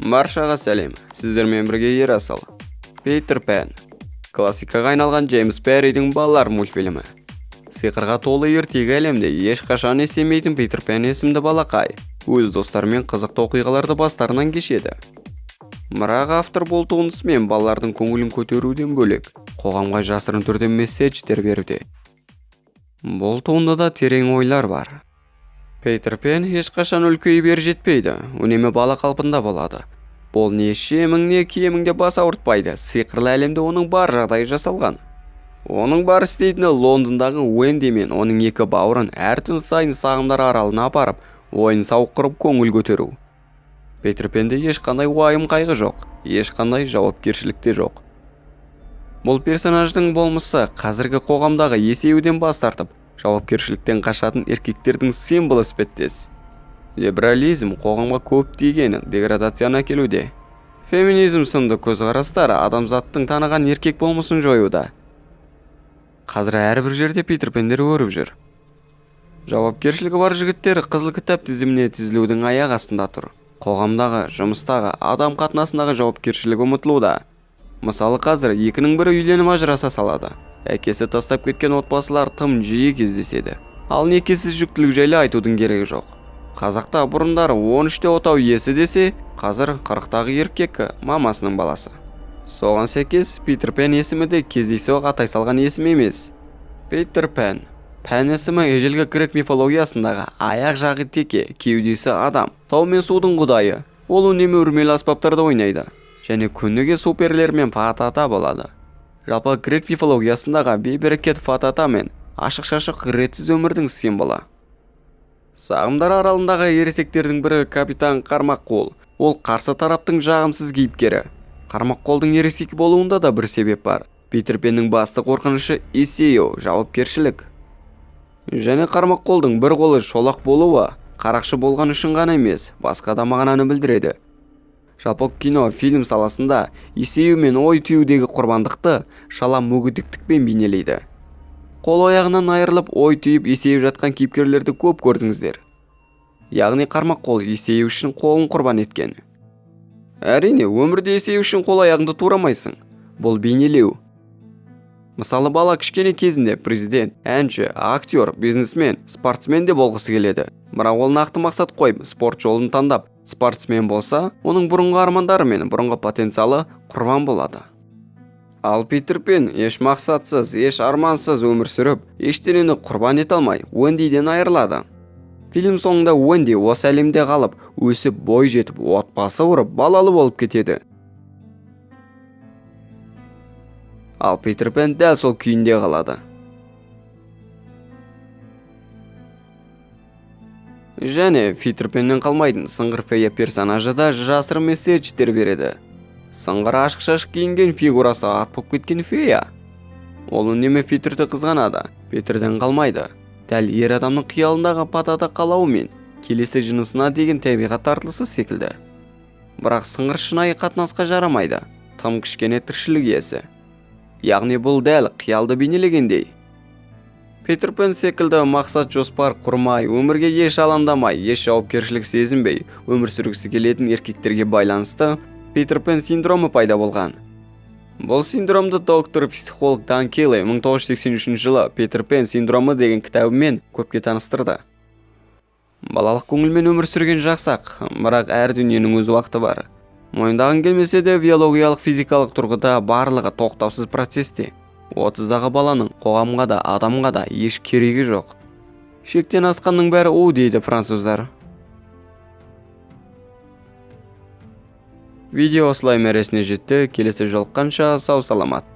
Баршаға сәлем, сіздермен бірге Ерасыл. Питер Пен. Классикаға айналған Джеймс Берридің балалар мультфильмі. Сиқырға толы ертегі әлемде ешқашан естемейтін Питер Пен есімді балақай өз достарымен қызықты оқиғаларды бастарынан кешеді. Бірақ автор бұл туындысымен балалардың көңілін көтеруден бөлек, қоғамға жасырын түрде месседждер беруде. Бұл туындыда терең ойлар бар. Питер Пен ешқашан үлкейіп жетпейді, үнемі бала қалпында болады. Бұл не ішемің, не киеміңде бас ауыртпайды, сиқырлы әлемде оның бар жағдайы жасалған. Оның бар істейтіні Лондондағы Уэнди мен оның екі бауырын әр түн сайын сағымдар аралына апарып, ойын сауық құрып көңіл көтеру. Питер Пенде ешқандай уайым қайғы жоқ, ешқандай жауапкершілік те жоқ. Бұл персонаждың болмысы қазіргі қоғамдағы есеюден бас тартып, жауапкершіліктен қашатын еркектердің символы іспеттес. Либерализм қоғамға көптеген деградацияны әкелуде. Феминизм сынды көзқарастар адамзаттың таныған еркек болмысын жоюда. Қазір әрбір жерде Питер Пендер өріп жүр. Жауапкершілігі бар жігіттер қызыл кітап тізіміне тізілудің аяқ астында тұр. Қоғамдағы, жұмыстағы, адам қатынасындағы жауапкершілігі ұмытылуда. Мысалы қазір екінің бірі үйленіп ажыраса салады. Әкесі тастап кеткен отбасылар тым жиі кездеседі. Ал некесіз жүктілік жайлы айтудың керегі жоқ. Қазақта бұрындары 13-те отау иесі десе, қазір 40-тағы еркек мамасының баласы. Соған сәйкес Питер Пен есімі де кездейсоқ атай салған есім емес. Питер Пен. Пен есімі ежелгі грек мифологиясындағы аяқ жағы теке, кеудесі адам, тау мен судың құдайы. Ол үнемі үрмелі аспаптарда ойнайды. Және күніге суперлермен Фатата болады. Жалпы грек мифологиясындағы бейберекет Фатата мен ашық-шашық ретсіз өмірдің символы. Сағымдар аралындағы ересектердің бірі капитан Қармаққол. Ол қарсы тараптың жағымсыз кейіпкері. Қармаққолдың ересек болуында да бір себеп бар. Питер Пеннің басты қорқынышы есею, жауапкершілік. Және Қармаққолдың бір қолы шолақ болуы қарақшы болған үшін ғана емес, басқа да мағынаны білдіреді. Жалпы кино, фильм саласында есею мен ой түюдегі құрбандықты шала мүгедектікпен бейнелейді. Қол аяғынан айырылып ой түйіп есею жатқан кейіпкерлерді көп көрдіңіздер. Яғни Қармаққол есею үшін қолын құрбан еткен. Әрине, өмірде есею үшін қол аяғыңды турамайсың. Бұл бейнелеу. Мысалы бала кішкене кезінде президент, әнші, актер, бизнесмен, спортсмен де болғысы келеді. Бірақ ол нақты мақсат қойып, спорт жолын таңдап, спортсмен болса, оның бұрынғы армандары мен бұрынғы потенциалы құрбан болады. Ал Питер Пен еш мақсатсыз, еш армансыз өмір сүріп, ештеңені құрбан ете алмай, Уэндиден айырылады. Фильм соңында Уэнди осы әлемде қалып, өсіп, бой жетіп, отбасы құрып, балалы болып кетеді. Ал Питер Пен дәл сол күйінде қалады. Және Питер Пеннен қалмайтын сыңғыр фея персонажы да жасырын месседждер береді. Сыңғыр ашық-шашық киінген фигурасы ат болып кеткен фея. Ол үнемі Питерді қызғанады, Питерден қалмайды. Дәл ер адамның қиялындағы Фатата қалауы мен келесі жынысына деген табиғат тартылысы секілді. Бірақ сыңғыр шынайы қатынасқа жарамайды, тым кішкене тіршілік иесі. Яғни бұл дәл қиялды бейнелегендей. Питер Пен секілді мақсат жоспар құрмай, өмірге еш алаңдамай, еш жауапкершілік сезінбей, өмір сүргісі келетін еркектерге байланысты Питер Пен синдромы пайда болған. Бұл синдромды доктор-психолог Дан Келли 1983 жылы Питер Пен синдромы деген кітабымен көпке таныстырды. Балалық көңілмен өмір сүрген жақсақ, бірақ әр дүниенің өз уақыты бар. Мойындағын келмесе де биологиялық физикалық тұрғыда барлығы тоқтаусыз процесте. 30-дағы баланың қоғамға да, адамға да еш керегі жоқ. Шектен асқанның бәрі у дейді француздар. Видео осылай мәресіне жетті. Келесі жолыққанша сау саламат.